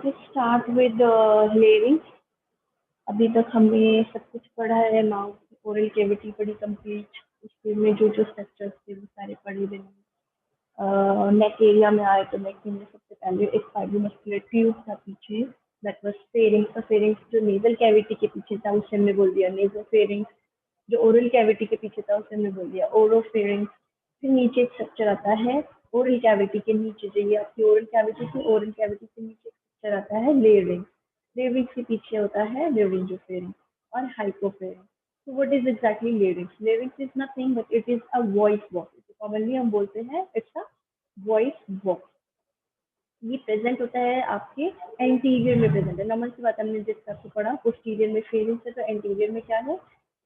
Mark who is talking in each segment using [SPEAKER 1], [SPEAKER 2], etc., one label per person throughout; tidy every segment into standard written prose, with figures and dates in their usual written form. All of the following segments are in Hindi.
[SPEAKER 1] Start with layering. अभी तक हमने सब कुछ पढ़ा है, माउथ ओरल कैविटी पढ़ी कंप्लीट, उसके में जो जो स्ट्रक्चर्स थे वो सारे पढ़े भी नेक एरिया में आए तो नेक में सबसे पहले एक फाइब्रोमस्कुलर ट्यूब था पीछे, दैट वाज फेरिंग्स। तो फेरिंग्स जो नेजल कैविटी के पीछे था उसे हमने बोल दिया नेजो फेरिंग्स, जो ओरल कैविटी के पीछे था उसे हमने बोल दिया ओरोफेरिंग्स। फिर नीचे एक स्ट्रक्चर आता है ओरल कैविटी के नीचे, जो ये आपकी ओरल कैविटी से ओरल कैविटी के नीचे स्ट्रक्चर आता है लेयरिंग। लेयरिंग के पीछे होता है लेरिंजोफेरिंग और हाइपोफेरिंग। So what is exactly larynx? Larynx is nothing but it is a voice box. Commonly हम बोलते हैं it's a voice box. ये प्रेजेंट होता है आपके एंटीरियर में प्रेजेंट है। नॉर्मल सी बात हमने जिस आपको पढ़ा पोस्टीरियर में फेरिंग्स है, तो एंटीरियर में क्या है?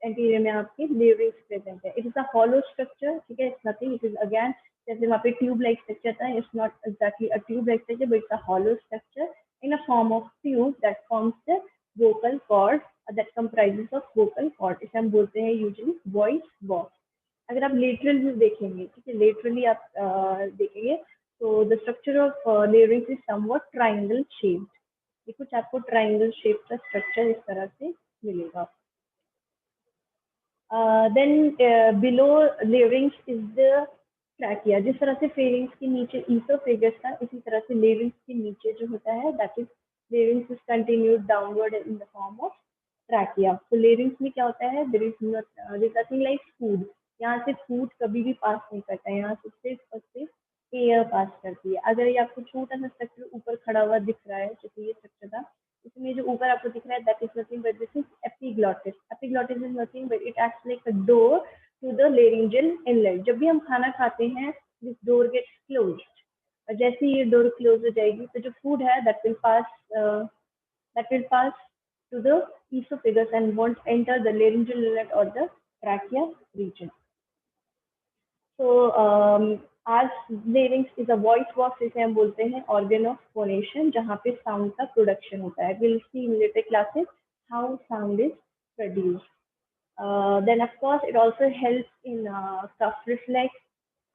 [SPEAKER 1] एंटीरियर में आपके लेरिंग्स प्रेजेंट है। It is a hollow structure, ठीक है, it's nothing, it is again जैसे वहाँ पे ट्यूब लाइक स्ट्रक्चर था, it's not exactly a tube like structure but it's a hollow structure in a form of tube that forms the vocal cord that comprises of vocal cord. इसे हम बोलते हैं यूजुअली वॉइस बॉक्स। अगर आप लेटरल व्यू देखेंगे, ठीक है, लेटरली आप देखेंगे तो the structure of लेयरिंग्स is somewhat triangle shaped. ये कुछ आपको ट्राइंगल शेप का स्ट्रक्चर इस तरह से मिलेगा। Then below larynx is the trachea. जिस तरह से फेरिंग्स के नीचे ईसोफेगस था, इसी तरह से लेयरिंग्स के नीचे जो होता है that is larynx is continued downward in the form of trachea. तो लेयरिंग्स में क्या होता है? There is nothing like food. यहाँ से फूड कभी भी पास नहीं करता है, यहाँ से सिर्फ और सिर्फ एयर पास करती है। अगर ये आपको छोटा सा स्ट्रक्चर ऊपर खड़ा हुआ दिख रहा है, जैसे ये स्ट्रक्चर था, इसमें जो ऊपर आपको दिख रहा है that is nothing but this is epiglottis. Epiglottis is nothing but it acts like a door to the laryngeal inlet. जब भी हम खाना खाते हैं दिस डोर गेट्स क्लोज्ड, और जैसे ये डोर क्लोज हो जाएगी तो जो फूड है that will pass to the esophagus and won't enter the laryngeal inlet or the trachea region. So as larynx is a voice box, इसे हम बोलते हैं organ of phonation, जहाँ पे sound का production होता है. We'll see in later classes how sound is produced. Then of course it also helps in cough reflex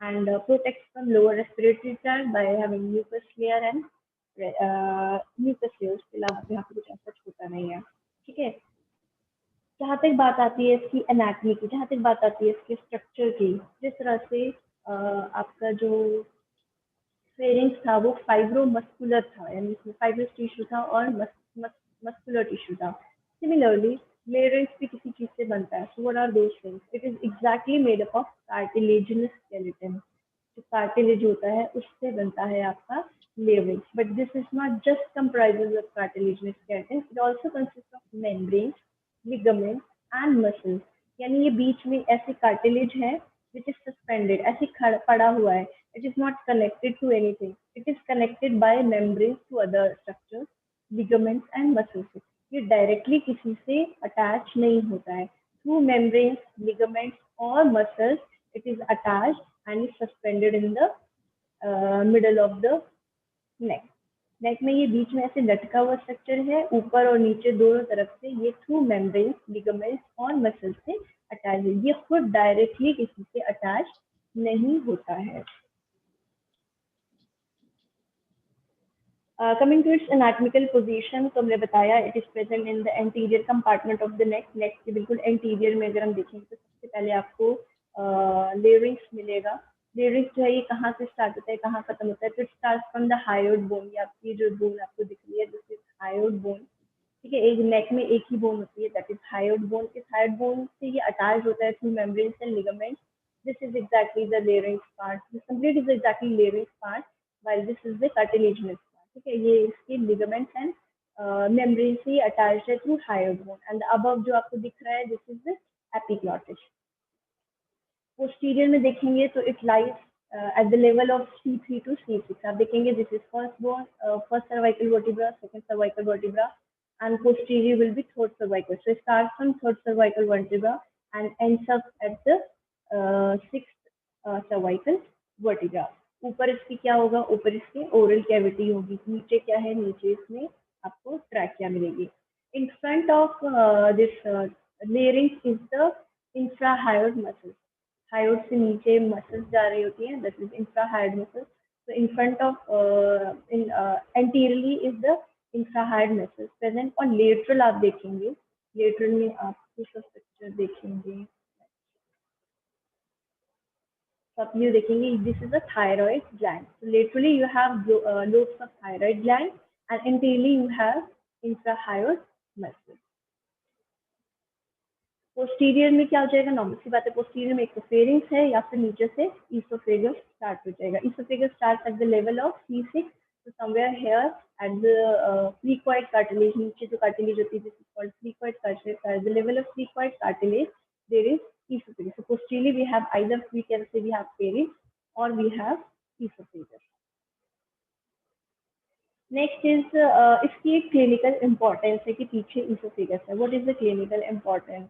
[SPEAKER 1] and protects from lower respiratory tract by having mucus layer and mucus layers के अलावा यहाँ पे कुछ ऐसा होता नहीं है, ठीक है। जहाँ तक बात आती है इसकी एनाटमी की, जहाँ तक बात आती है इसके स्ट्रक्चर की, जिस तरह से आपका जो फेरिंग्स था वो फाइब्रोमस्कुलर था, यानी इसमें फाइब्रस टिश्यू था और मस्कुलर टिश्यू था। सिमिलरली लेरिंग्स भी किसी चीज से बनता है। So what are those things? It is exactly made up of cartilaginous skeleton. जो कार्टिलेज होता है उससे बनता है आपका larynx, but this is not just comprises of cartilaginous skeleton, it also consist of membrane, ligament and muscles. यानी ये बीच में ऐसे कार्टिलेज है which is suspended, ऐसे पड़ा हुआ है। It is not connected to anything. It is connected by membranes to other structures, ligaments and muscles. ये directly किसी से attach नहीं होता है। Through membranes, ligaments और muscles, it is attached and is suspended in the middle of the neck. नेक में ये बीच में ऐसे लटका हुआ स्ट्रक्चर है, ऊपर और नीचे दोनों तरफ से ये थ्रू मेम्ब्रेन, लिगामेंट्स और मसल से अटैच है। ये खुद डायरेक्टली किसी से अटैच नहीं होता है। Coming to its anatomical position, तो हमने बताया it is present in the anterior compartment of the neck. Neck के बिल्कुल एंटीरियर में अगर हम देखेंगे तो सबसे पहले आपको लेरिंग्स मिलेगा। लेरिंग्स जो है ये कहाँ से स्टार्ट होता है, कहाँ खत्म होता है? तो it start from the hyoid bone. ये आपकी जो बोन आपको दिख रही है दिस इज हायोइड बोन, ठीक है। एक नेक में एक ही बोन होती है दैट इज हायोइड बोन। इस हायोइड बोन से ये अटैच होता है through membranes and ligaments. This is exactly the larynx part. This complete is exactly larynx part while this is the cartilaginous part, ठीक है। ये इसके ligaments and membrane से attached है through hyoid bone and above जो आपको दिख रहा है this is the epiglottis. Posterior में देखेंगे तो it lies at the level of C3 to C6. आप देखेंगे this is first bone, first cervical vertebra, second cervical vertebra and posterior will be third cervical. So it starts from third cervical vertebra and ends up at the sixth cervical vertebra. ऊपर इसकी क्या होगा? ऊपर इसके ओरल कैविटी होगी। नीचे क्या है? नीचे इसमें आपको ट्रैकिया मिलेगी। In front of this larynx is the infrahyoid muscles. Hyoid से नीचे मसल्स जा रही होती हैं, that is infrahyoid muscles. So in front of in anteriorly is the infrahyoid muscles present. और लेटरल आप देखेंगे, लेटरल में आप इसका स्ट्रक्चर देखेंगे, so आप ये देखेंगे this is a thyroid gland. So laterally you have lobes of thyroid gland and anteriorly you have infrahyoid muscle। Posterior में क्या हो जाएगा, नॉर्मल सी बात है, पोस्टीरियर में एक तो फेरिंक्स है या फिर नीचे से ईसोफेगस स्टार्ट हो जाएगा। Oesophagus start at the level of C6, तो somewhere here at the cricoid cartilage, नीचे जो कार्टिलेज होती है this is called cricoid cartilage, at the level of cricoid cartilage there is oesophagus. So posteriorly we have either we can say we have pharynx और we have oesophagus. Next is इसकी एक क्लिनिकल इंपॉर्टेंस है कि पीछे ईसोफेगस है। What is the clinical importance?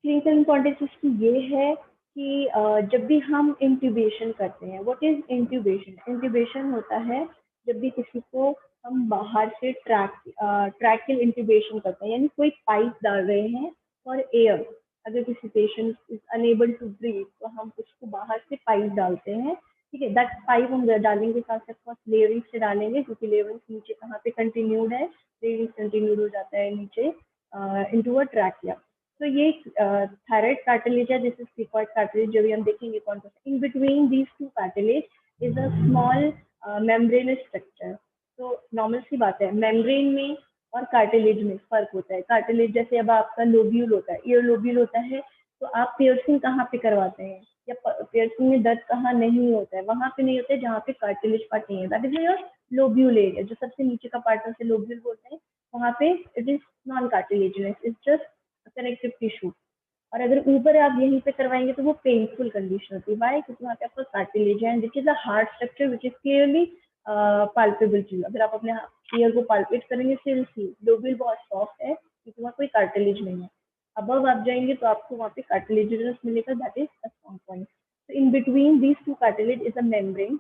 [SPEAKER 1] Clinical importance इसकी ये है कि जब भी हम इंट्यूबेशन करते हैं, व्हाट इज इंट्यूबेशन? इंट्यूबेशन होता है जब भी किसी को हम बाहर से ट्रैकियल इंट्यूबेशन करते हैं, यानी कोई पाइप डाल रहे हैं फॉर एयर। अगर किसी patient is unable to breathe तो हम उसको बाहर से पाइप डालते हैं, ठीक है। दैट पाइप हम डालेंगे साथ साथ लेयरिंग से डालेंगे, क्योंकि लेयरिंग नीचे कहाँ पे कंटिन्यूड है, लेयरिंग कंटिन्यूड हो जाता है नीचे इनटू अ ट्रैकिया। तो ये थायराइड कार्टिलेज है, दिस इज क्रिकॉइड कार्टिलेज, जो भी हम देखेंगे कौन सा। इन between these two cartilage is a small membranous structure. तो नॉर्मल सी बात है, मेम्ब्रेन में और कार्टिलेज में फर्क होता है। कार्टिलेज जैसे अब आपका लोब्यूल होता है, ईयर लोब्यूल होता है, तो आप पियर्सिंग कहाँ पे करवाते हैं, या पियर्सिंग में दर्द कहाँ नहीं होता है, वहां पे नहीं होता है जहाँ पे कार्टिलेज पार्ट नहीं है, that is your lobule area. जो सबसे नीचे का पार्ट है लोब्यूल बोलते हैं, वहाँ पे it is non cartilaginous, it's just connective tissue. और अगर ऊपर आप यहीं पे करवाएंगे तो वो पेनफुल कंडीशन होती है। वाई? क्योंकि वहाँ पे आपका कार्टिलेज है, which is a hard structure which is clearly palpable to you. अगर आप अपने ईयर को पाल्पेट करेंगे फिर सी लोब्यूल बहुत सॉफ्ट है, क्योंकि वहाँ कोई कार्टिलेज नहीं है। अबव आप जाएंगे तो आपको वहाँ पे कार्टिलेजिनस मिलेगा, that is a strong point. तो in between these two cartilage is a membrane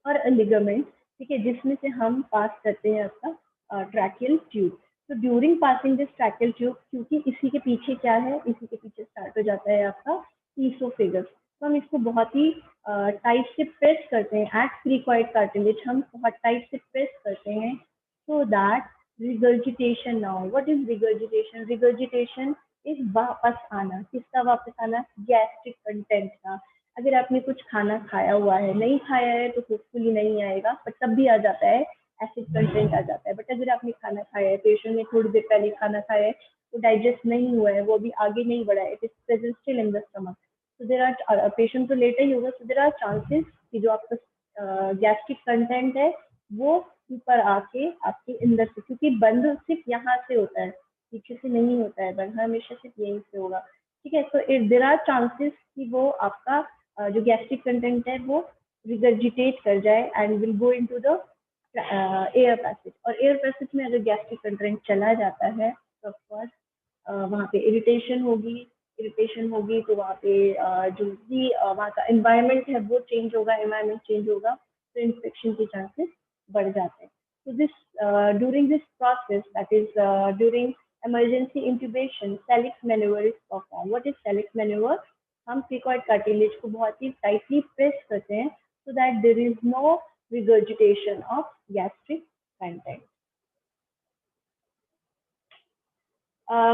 [SPEAKER 1] और अ लिगामेंट, ठीक है, जिसमें से हम पास करते हैं आपका ट्रैकियल ट्यूब। तो during passing this tracheal tube, क्योंकि इसी के पीछे क्या है, इसी के पीछे स्टार्ट हो जाता है आपका ईसोफेगस। तो हम इसको बहुत ही टाइट से प्रेस करते हैं एट क्रिकॉइड कार्टिलेज, हम बहुत टाइट से प्रेस करते हैं so that regurgitation now. What is regurgitation? Regurgitation is वापस आना। किसका वापस आना? गैस्ट्रिक कंटेंट का। अगर आपने कुछ खाना खाया हुआ है, नहीं खाया है तो होपफुली नहीं आएगा, पर तब भी आ जाता है, एसिड कंटेंट आ जाता है। बट अगर आपने खाना खाया है, पेशेंट ने थोड़ी देर पहले खाना खाया है, तो डाइजेस्ट नहीं हुआ है, वो अभी आगे नहीं बढ़ा है, it is present still in the stomach, तो देर आर पेशेंट तो लेटा ही होगा, सो देर आर चांसेस कि जो आपका गैस्ट्रिक कंटेंट है वो ऊपर आके आपके अंदर से, क्योंकि बंद सिर्फ यहाँ से होता है, पीछे से नहीं होता है बंद, हमेशा सिर्फ यहीं से होगा, ठीक है। तो देर आर चांसेस कि वो आपका जो गैस्ट्रिक कंटेंट है वो रिगर्जिटेट कर जाए and will go into the air passage. और एयर पैसेज में अगर गैस्ट्रिक कंटेंट चला जाता है तो ऑफकोर्स वहाँ पे इरिटेशन होगी, इरिटेशन होगी तो वहाँ पे जो भी वहाँ का एनवायरनमेंट है वो चेंज होगा, एनवायरनमेंट चेंज होगा तो इन्फेक्शन के चांसेस बढ़ जाते हैं। तो this during this process, that is during emergency intubation, Salix maneuver is performed. What is Salix maneuver? हम cricoid cartilage को बहुत ही tightly press करते हैं so that there is no regurgitation of gastric content.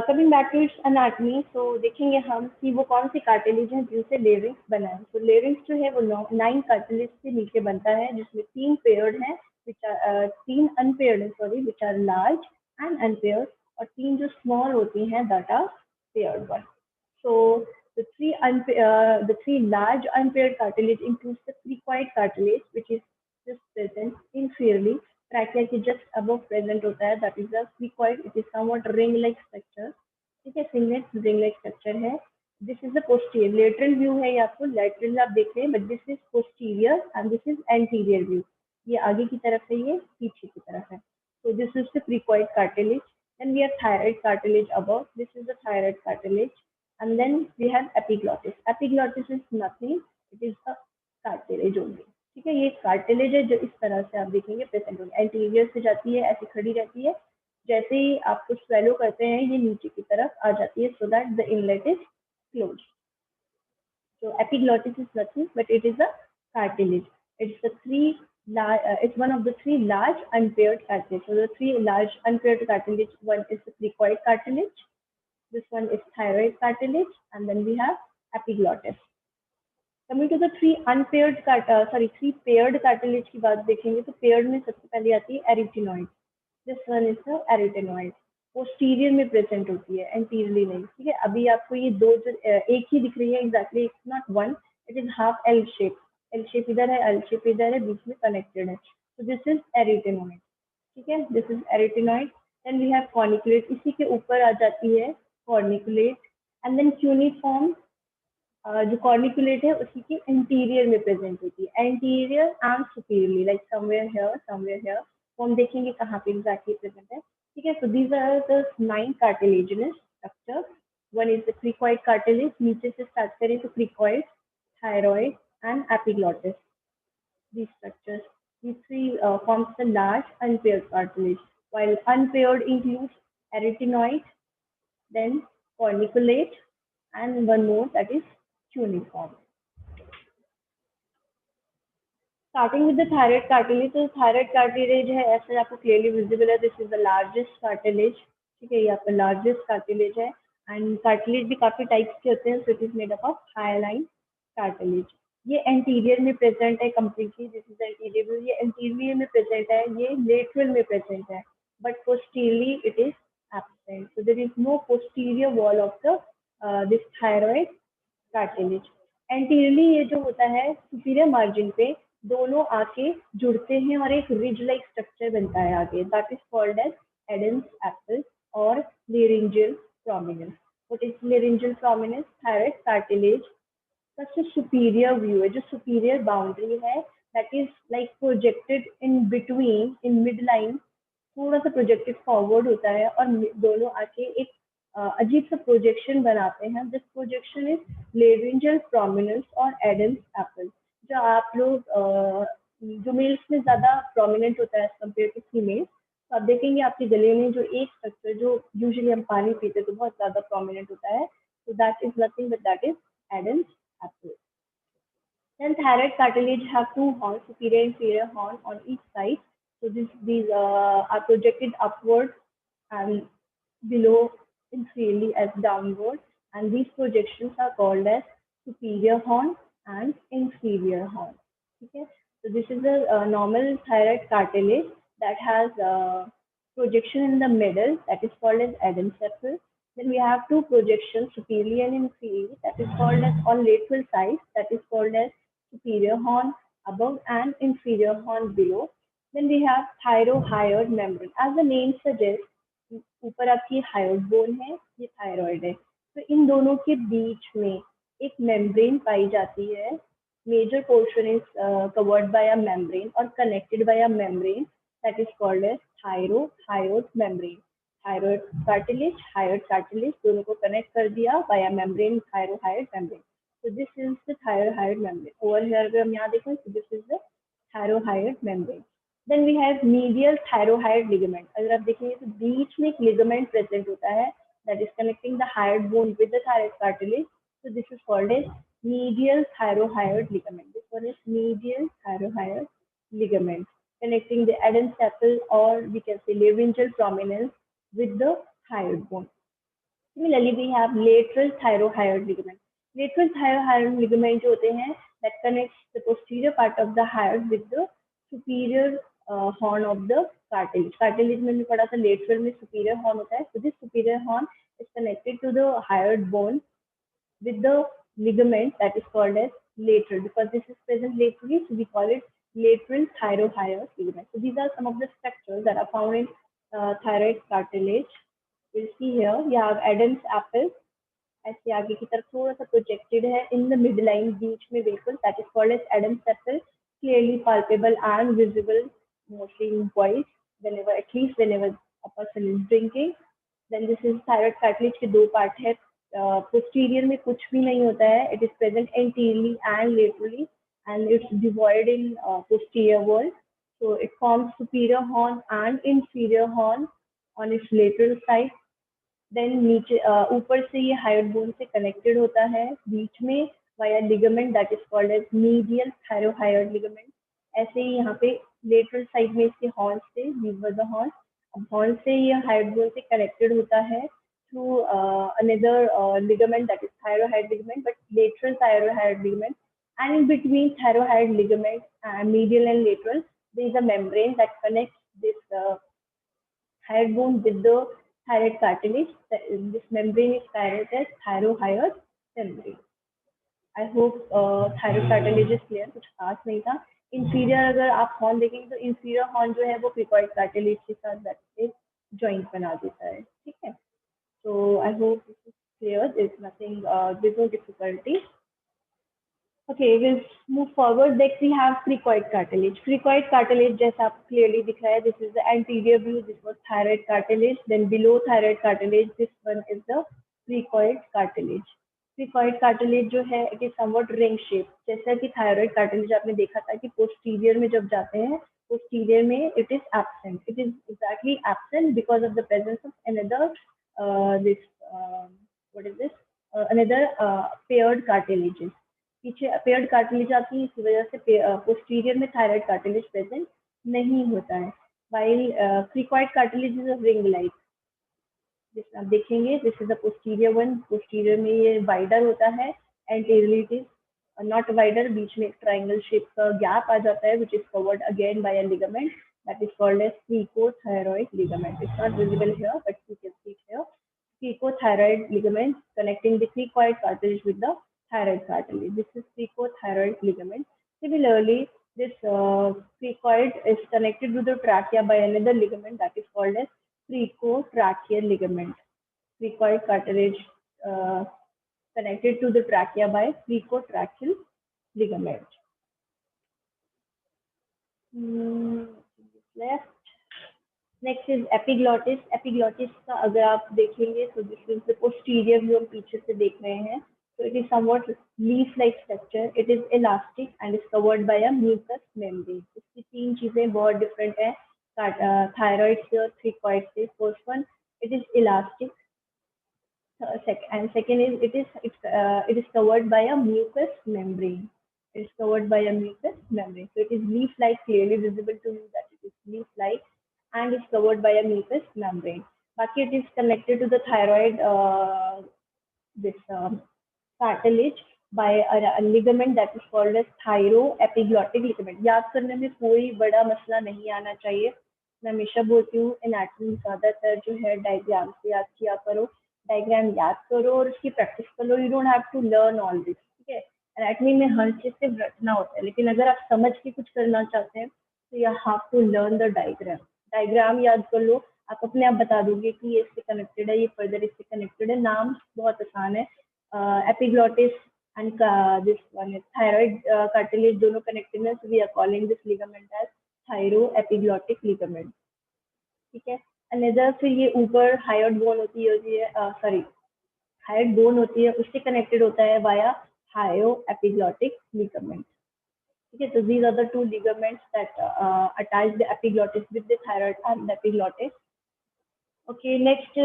[SPEAKER 1] Coming back to its anatomy, तो देखेंगे हम कि वो कौन सी कार्टिलेज हैं जिनसे लेरिंग्स बना है। तो लेरिंग्स जो है वो 9 कार्टिलेज से मिलकर बनता है, जिसमें 3 पेयर्ड हैं, 3 अनपेयर्ड है, sorry, which are large and unpaired, और 3 जो स्मॉल होती हैं that are paired one. So the three large unpaired cartilage includes the cricoid cartilage, which is just present inferiorly, trachea के just above present होता है, that is the cricoid. It is somewhat ring-like structure, ठीक है, singlet ring-like structure है। This is the posterior, lateral view है, या आपको lateral आप देख रहे हैं, but this is posterior and this is anterior view. ये आगे की तरफ है, ये पीछे की तरफ है। So this is the cricoid cartilage. Then we have thyroid cartilage above. This is the thyroid cartilage. And then we have epiglottis. Epiglottis is nothing, it is a cartilage only, ठीक है। ये कार्टिलेज है जो इस तरह से आप देखेंगे प्रेजेंट होगी, एंटीरियर से जाती है, ऐसी खड़ी रहती है, जैसे ही आप कुछ स्वेलो करते हैं ये नीचे की तरफ आ जाती है, so that the inlet is close. So epiglottis is nothing but it is a cartilage. It's the 3 it's one of the three large unpaired cartilage. So the three large unpaired cartilage, one is the cricoid cartilage, this one is thyroid cartilage, and then we have epiglottis. Coming to the three paired cartilage की बात देखेंगे तो paired में सबसे पहले आती है arytenoid. This one is the arytenoid. Posterior में प्रेजेंट होती है, एंटीरियरली नहीं. ठीक है, अभी आपको ये दो एक ही दिख रही है exactly, it's not one, it is half L shape. L shape इधर है, एल शेप इधर है, बीच में कनेक्टेड है. तो दिस इज एरिटेनॉइड. ठीक है, this is arytenoid. Then we have corniculate, इसी के ऊपर आ जाती है कॉर्निकुलेट. एंड देन क्यूनिफॉर्म, जो कॉर्निकुलेट है उसी के इंटीरियर में प्रेजेंट होती है, anterior and superiorly, like somewhere here somewhere here. तो हम देखेंगे कहाँ पे एग्जैक्टली प्रेजेंट है. ठीक है, so these are the 9 cartilaginous structures. One is the cricoid cartilage. नीचे से start करें तो cricoid, thyroid, and epiglottis. These structures, these three forms the large unpaired cartilage. While unpaired includes arytenoid, then corniculate, and one more, that is cuneiform. Starting with the thyroid cartilage, तो thyroid cartilage है, ऐसे आपको clearly visible है. This is the largest cartilage. ठीक है, ये आपका largest cartilage है. And cartilage भी काफी types के होते हैं. So it is made up of hyaline cartilage. ये anterior में present है completely. This is the anterior view. ये anterior में present है, ये lateral में present है. But posteriorly it is absent. So there is no posterior wall of the this thyroid cartilage. Anteriorly ये जो होता है सुपीरियर मार्जिन पे दोनों आके जुड़ते हैं और एक रिज लाइक स्ट्रक्चर बनता है आगे, that is called as Adam's apple और laryngeal prominence. What is laryngeal prominence? Thyroid cartilage का जो सुपीरियर व्यू है, जो सुपीरियर बाउंड्री है, that is like projected in between, in mid line, थोड़ा सा प्रोजेक्टेड फॉरवर्ड होता है और दोनों आके एक अजीब सा प्रोजेक्शन बनाते हैं. This projection is laryngeal prominence और एडम्स एप्पल. जो आप लोग जो मेल्स में ज्यादा प्रोमिनेंट होता है कंपेयर टू फीमेल, तो आप देखेंगे आपके गले में जो एक स्ट्रक्चर जो यूजुअली हम पानी पीते तो बहुत ज्यादा प्रोमिनेंट होता है, तो that is nothing but that is Adam's apple. Then thyroid cartilage have two horns, superior and inferior horn on each side. So these are projected upward and below inferiorly as downward, and these projections are called as superior horn and inferior horn. Okay, so this is a normal thyroid cartilage that has projection in the middle, that is called as Adam's apple. Then we have two projections, superior and inferior, that is called as on lateral sides, that is called as superior horn above and inferior horn below. Then we have thyrohyoid membrane. As the name suggests, ऊपर आपकी हायोड बोन है, ये थायराइड है. तो इन दोनों के बीच में एक मेम्ब्रेन पाई जाती है. Major portion is covered by a membrane और connected by a membrane, that is called as thyrohyoid membrane. Thyroid cartilage दोनों को कनेक्ट कर दिया by a membrane, thyrohyoid membrane. So this is the thyroid membrane. Over here अगर हम यहाँ देखें, so this is the thyroid membrane. Then we have medial thyroid ligament. अगर आप देखेंगे तो बीच में एक ligament present होता है, that is connecting the hyoid bone with the thyroid cartilage. So this is called as medial thyroid ligament. This one is medial thyroid ligament connecting the Adam's apple, or we can say laryngeal prominence, with the hyoid bone. Similarly, we have lateral thyroid ligament. Lateral thyroid ligament जो होते हैं, that connects the posterior part of the hyoid with the superior horn of the cartilage. Cartilage में भी पढ़ा था lateral में superior horn होता है. So this superior horn is connected to the hyoid bone with the ligament that is called as lateral. Because this is present laterally, so we call it lateral thyroid ligament. So these are some of the structures that are found in thyroid cartilage. We'll see here, you have Adam's apple, ऐसे आगे की तरफ थोड़ा सा प्रोजेक्टेड है इन द मिड लाइन, बीच में बिल्कुल, that is called as Adam's apple, clearly palpable and visible mostly in boys whenever, at least whenever a person is drinking. Then this is thyroid cartilage के दो पार्ट है. पोस्टीरियर में कुछ भी नहीं होता है, it is present anteriorly and laterally, and it's devoid in posterior wall. So it forms superior horn and inferior horn on its lateral side. देन नीचे ऊपर से ये हायोड बोन से कनेक्टेड होता है बीच में via ligament, that is called as medial thyrohyoid ligament. ऐसे ही यहाँ पे लेटरल साइड में इसके हॉर्न्स थे, these were the horns. अब हॉर्न से ये हाइड बोन से कनेक्टेड होता है through another ligament, that is thyroid ligament, but lateral thyroid ligament. And in between thyroid ligament, medial and lateral, there is a membrane that connects this thyroid bone with the thyroid cartilage. This membrane is called as thyroid membrane. I hope thyroid cartilage is clear, कुछ खास नहीं था. इंफीरियर अगर आप हॉर्न देखेंगे तो इंफीरियर हॉर्न जो है वो क्रिकॉइड कार्टिलेज के साथ जॉइंट बना देता है. ठीक है, so I hope this is clear. There's nothing, there's no difficulty. Okay, we'll move forward. Next we have cricoid cartilage. Cricoid cartilage जैसा आप clearly दिख रहा है, this is the anterior view. This was thyroid cartilage. Then below thyroid cartilage, this one is the cricoid cartilage. Cricoid cartilage जो है, it is somewhat ring shape. जैसा कि thyroid cartilage आपने देखा था कि posterior में जब जाते हैं, posterior में it is absent. It is exactly absent because of the presence of another this what is this? Another paired cartilages. पीछे पेयर्ड कार्टिलेज आती है, इसी वजह से पोस्टीरियर में थायराइड कार्टिलेज प्रेजेंट नहीं होता है. While cricoid cartilage is a ring like, जिसमें आप देखेंगे this is the posterior one. Posterior में ये वाइडर होता है, anteriorly it is not wider, बीच में एक ट्राइंगल शेप का गैप आ जाता है which is covered again by a ligament that is called as cricothyroid ligament. It's not visible here but you can see here. Cricothyroid ligament connecting the cricoid cartilage with the thyroid cartilage. This is cricothyroid ligament. Similarly, this cricoid is connected to the trachea by another ligament that is called as cricotracheal ligament. Cricoid cartilage connected to the trachea by cricotracheal ligament. Left. Next is epiglottis. Epiglottis का अगर आप देखेंगे तो this is the posterior view, हम पीछे से देख रहे हैं. तो it is somewhat leaf like structure. It is elastic and is covered by a mucous membrane. इसकी तीन चीजें बहुत डिफरेंट है थायराइड से और थ्रिकॉइड से. First one, it is elastic, and second is it is covered by a mucous membrane. It is covered by a mucous membrane. So it is leaf-like, clearly visible to you that it is leaf-like and is covered by a mucous membrane. But it is connected to the thyroid this cartilage by a ligament that is called as thyroepiglottic ligament. याद करने में कोई बड़ा मसला नहीं आना चाहिए. मैं हमेशा बोलती हूँ एनाटॉमी ज्यादातर जो है डायग्राम से याद किया करो. डायग्राम याद करो और उसकी प्रैक्टिस करो. You don't have to learn all this. ठीक है, एनाटॉमी में हर चीज सिर्फ रटना होता है, लेकिन अगर आप समझ के कुछ करना चाहते हैं तो you have to learn the diagram. Diagram याद कर लो, आप अपने आप बता दोगे कि ये इससे कनेक्टेड है, ये फर्दर इससे कनेक्टेड है. नाम बहुत आसान है. Epiglottis and this one is thyroid cartilage, दोनों connected है, so we are calling this ligament as thyroepiglottic ligament. ठीक है. another फिर ये ऊपर हायोड बोन होती है, सॉरी हायोड बोन होती है, उससे कनेक्टेड होता है वाया हायोएपिग्लॉटिक ligament. ठीक है, so these are the two ligaments that attach the epiglottis with the thyroid and the epiglottis. Okay, next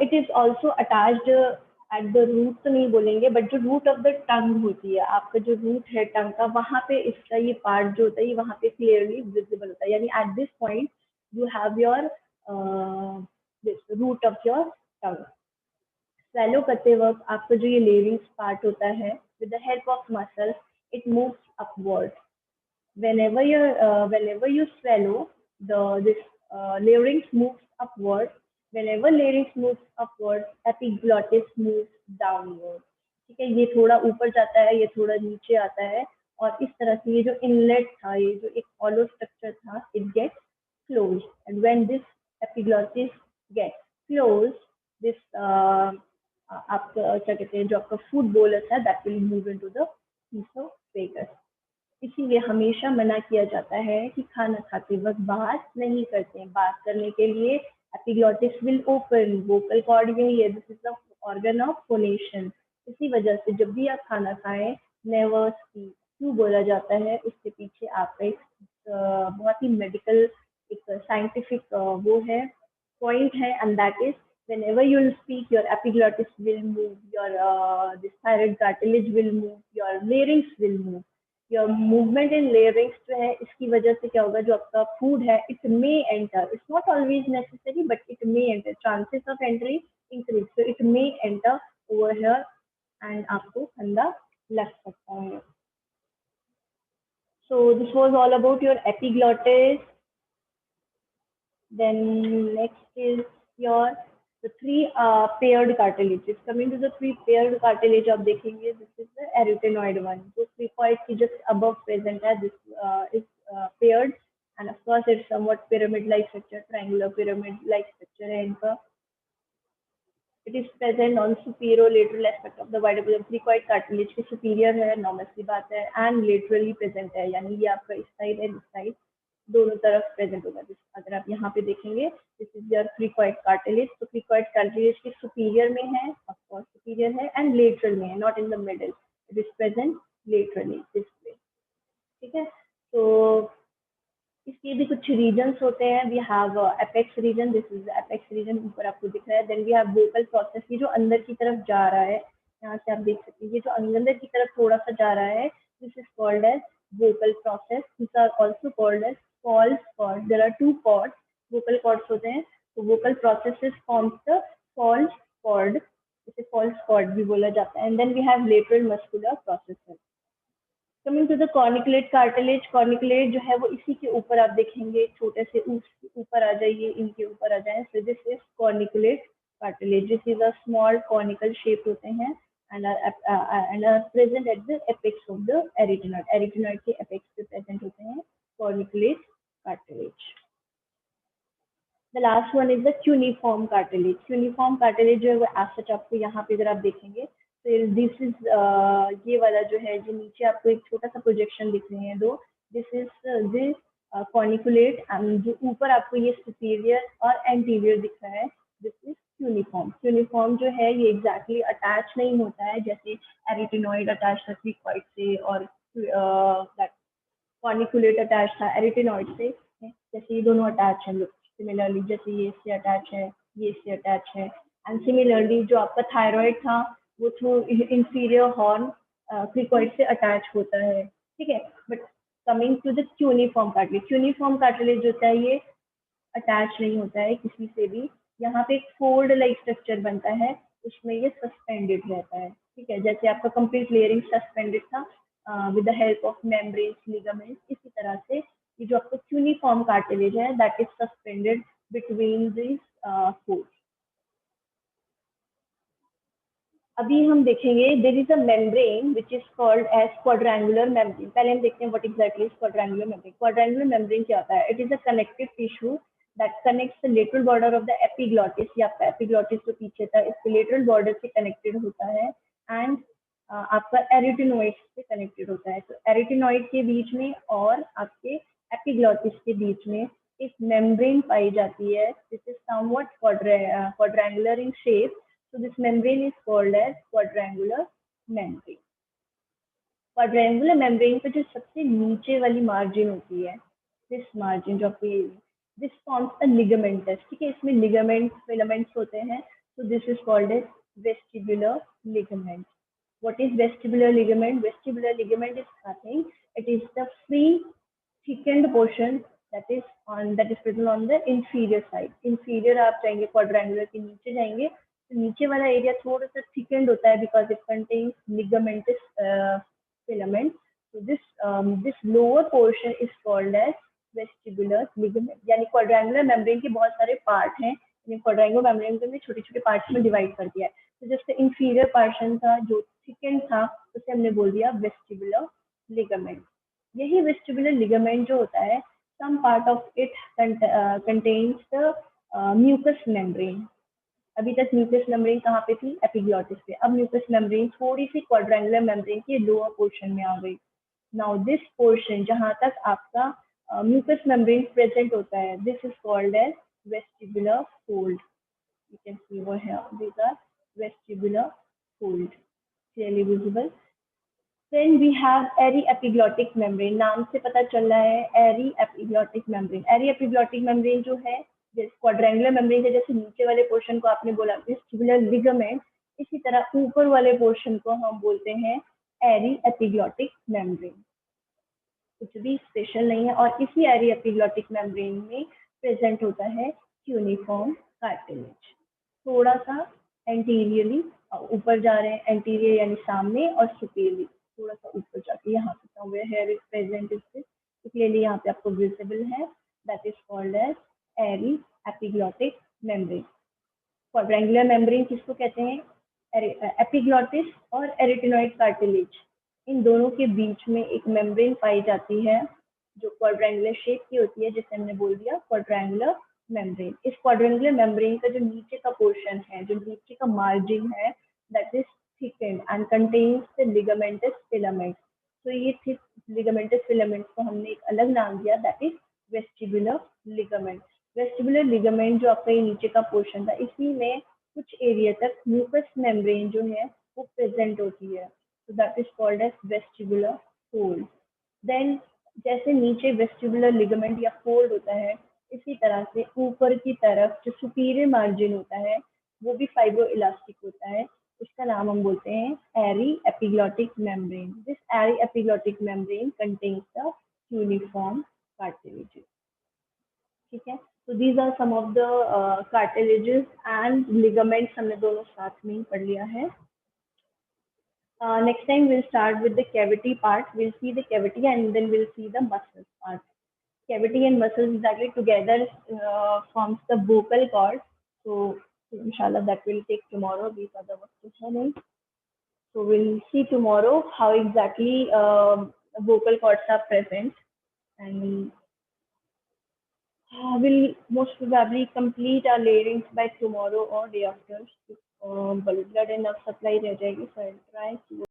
[SPEAKER 1] it is also attached at the root, तो नहीं बोलेंगे, बट जो रूट ऑफ द टंग होती है, आपका जो रूट है टंग का, वहां पे इसका ये पार्ट जो होता है वहां पे क्लियरली विजिबल होता है. यानी at this point you have your this root of your tongue. Swallow करते वक्त आपका जो ये लेरिंग्स पार्ट होता है, with the help of muscles it moves upward. whenever you swallow, this larynx moves upward. Whenever larynx moves upward, epiglottis moves downward. ठीक है, ये थोड़ा ऊपर जाता है, ये थोड़ा नीचे आता है, और इस तरह से ये जो इनलेट था, ये जो एक हॉलो स्ट्रक्चर था, it gets close. And when this epiglottis gets close, this आपका क्या कहते हैं, जो आपका फूड बोलस है, that will move into the oesophagus. इसीलिए हमेशा मना किया जाता है कि खाना खाते वक्त बात नहीं करते हैं. बात करने के लिए epiglottis will open, vocal cord यही है, this is the organ of phonation. इसी वजह से जब भी आप खाना खाएं, नेवर स्पीक क्यों बोला जाता है, उसके पीछे आपका एक बहुत ही मेडिकल एक साइंटिफिक वो है पॉइंट है, and that is whenever you will speak, your epiglottis will move, your this thyroid cartilage will move, your larynx will move. Your movement in larynx जो है इसकी वजह से क्या होगा, जो आपका फूड है it may enter, it's not always necessary but it may enter, chances of entry increase, so it may enter over here and आपको ठंडा लग सकता है. So this was all about your epiglottis. Then next is your the three paired cartilages. Coming to the three paired cartilage, आप देखेंगे this is the arytenoid one. जो cricoid की just above present है, this is paired and of course it's somewhat pyramid-like structure, triangular pyramid-like structure है इनका. It is present on superior-lateral aspect of the vertebral. Cricoid cartilage की superior है, normal सी बात है, and laterally present है, यानी ये आपका इस साइड है, इस साइड दोनों तरफ प्रेजेंट होगा. अगर आप यहाँ पे देखेंगे this is your cricoid cartilage. तो क्रिकॉइड कार्टिलेज के सुपीरियर में है, ऑफ कोर्स सुपीरियर है, एंड लेटरल में है, not in the middle, it is present laterally this way. ठीक है, तो इसके भी कुछ रीजन्स होते हैं. We have apex region, this is apex region, ऊपर आपको दिख रहा है. Then we have vocal process, ये जो अंदर की तरफ जा रहा है, यहाँ से आप देख सकते हैं ये जो अंदर की तरफ थोड़ा सा जा रहा है, this is called as vocal process. These are also called as false chord. There are two chords, vocal cords होते हैं. तो vocal processes forms the false chord, इसे false chord भी बोला जाता है. And then we have lateral muscular processes. Coming to the corniculate cartilage, corniculate जो है वो इसी के ऊपर आप देखेंगे, छोटे से ऊपर आ जाइए, इनके ऊपर आ जाए. So this is corniculate cartilage. This is a small conical shape होते हैं and are present at the apex of the arytenoid. Arytenoid के apex पे present होते हैं corniculate cartilage. The last one is the cuneiform cartilage. Cuneiform cartilage जो है वो as such आपको यहाँ पे अगर आप देखेंगे तो this is ये वाला जो है, जो नीचे आपको एक छोटा सा प्रोजेक्शन दिख रहे हैं दो, this is this corniculate, and जो ऊपर आपको ये superior और anterior दिख रहा है, this is क्यूनिफॉर्म. क्यूनिफॉर्म जो है ये एग्जैक्टली अटैच नहीं होता है, जैसे एरिटिनॉइड अटैच था क्रिकॉइड से और कॉर्निकुलेट अटैच था एरिटिनॉइड से, जैसे ये दोनों अटैच हैं. सिमिलरली जैसे ये इससे अटैच है, ये इससे अटैच है. एंड सिमिलरली जो आपका थायराइड था वो थ्रू इंफीरियर हॉर्न क्रिकॉइड से अटैच होता है. ठीक है, but coming to the cuneiform cartilage, cuneiform cartilage जो होता है ये अटैच नहीं होता है किसी से भी. यहाँ पे एक फोल्ड लाइक स्ट्रक्चर बनता है, उसमें ये सस्पेंडेड रहता है. ठीक है, जैसे आपका कंप्लीट लेयरिंग सस्पेंडेड था with the help of membranes, ligaments, इसी तरह से ये जो आपका क्यूनिफॉर्म कार्टिलेज है that is suspended between this fold. अभी हम देखेंगे there is a membrane which is called as quadrangular membrane. पहले हम देखते हैं what exactly is quadrangular membrane. Quadrangular membrane क्या होता है? It is a connective tissue that connects the lateral border of the epiglottis. ये आपका epiglottis जो पीछे था इसके lateral border से connected होता है and आपका एरिटिनोइड से connected होता है. तो एरिटिनोइड के बीच में और आपके epiglottis के बीच में एक membrane पाई जाती है. This is somewhat quadrangular in shape. So this membrane is called as quadrangular membrane. Quadrangular membrane पे जो सबसे नीचे वाली margin होती है, this margin जो आपकी this forms a ligamentous. ठीक है, इसमें ligament filaments होते हैं. So this is called as vestibular ligament. What is vestibular ligament? Vestibular ligament is nothing. It is the free thickened portion that is present on the inferior side. Inferior आप जाएंगे quadrangular के नीचे जाएंगे तो नीचे वाला एरिया थोड़ा सा thickened होता है because it contains ligamentous filament. So this lower portion is called as vestibular ligament. यानी क्वाड्रेंगुलर मेम्ब्रेन के बहुत सारे पार्ट हैं, क्वाड्रेंगुलर मेम्ब्रेन को हमने छोटे छोटे पार्ट्स में डिवाइड कर दिया है. तो जैसे इंफीरियर पोर्शन था जो थिकन था उसे हमने बोल दिया वेस्टिबुलर लिगामेंट. यही वेस्टिबुलर लिगामेंट जो होता है some part of it contains the mucous membrane. अभी तक म्यूकस मेम्ब्रेन कहाँ पे थी? एपिग्लॉटिस पे. अब म्यूकस मेम्ब्रेन थोड़ी सी क्वाड्रेंगुलर मेम्ब्रेन के लोअर पोर्शन में आ गई. नाउ दिस पोर्शन जहाँ तक आपका mucous membrane present होता है, this is called as vestibular fold. You can see over here, these are vestibular fold, clearly visible. Then we have airy epiglottic membrane. नाम से पता चल रहा है airy epiglottic membrane. Airy epiglottic membrane जो है क्वाड्रेंगुलर मेम्ब्रेन के जैसे नीचे वाले पोर्शन को आपने बोला वेस्टिबुलर लिगामेंट, इसी तरह ऊपर वाले पोर्शन को हम बोलते हैं एरी एपिग्लॉटिक मेम्ब्रेन। कुछ भी स्पेशल नहीं है, और इसी एरी एपिग्लॉटिक मेम्ब्रेन में प्रेजेंट होता है क्यूनिफॉर्म कार्टिलेज। थोड़ा सा एंटीरियरली ऊपर जा रहे हैं, एंटीरियर यानी सामने, और सुपीरियरली थोड़ा सा ऊपर जाके यहाँ पे where hair is present is this, clearly यहाँ पे आपको विजिबल है, that is called as aryepiglottic membrane. Quadrangular membrane किसको कहते हैं? एपिग्लॉटिस और एरिटेनॉइड कार्टिलेज, इन दोनों के बीच में एक मेम्ब्रेन पाई जाती है जो क्वाड्रेंगुलर शेप की होती है, जिसे हमने बोल दिया क्वाड्रेंगुलर मेम्ब्रेन। इस क्वाड्रेंगुलर मेम्ब्रेन का जो नीचे का पोर्शन है, जो नीचे का मार्जिन है, that is thickened and contains the ligamentous filaments. तो ये थिक ligamentous filaments को हमने एक अलग नाम दिया, that is vestibular ligament. Vestibular ligament जो आपका ये नीचे का पोर्शन था, इसी में कुछ एरिया तक म्यूकस मेम्ब्रेन जो है वो प्रेजेंट होती है, so that is called as vestibular fold. Then जैसे नीचे वेस्टिबुलर लिगामेंट या फोल्ड होता है, इसी तरह से ऊपर की तरफ जो सुपीरियर मार्जिन होता है वो भी फाइब्रो इलास्टिक होता है, उसका नाम हम बोलते हैं aryepiglottic membrane. This aryepiglottic membrane contains the cuneiform cartilage. ठीक है, तो these are some of the cartilages and ligaments, हमने दोनों साथ में ही पढ़ लिया है। Next time we'll start with the cavity part. We'll see the cavity and then we'll see the muscles part. Cavity and muscles exactly together forms the vocal cord. So inshallah that will take tomorrow. These are the questions. So we'll see tomorrow how exactly vocal cords are present, and we'll most probably complete our layerings by tomorrow or day after. Blood and nerve supply रह जाएगी, so I'll try to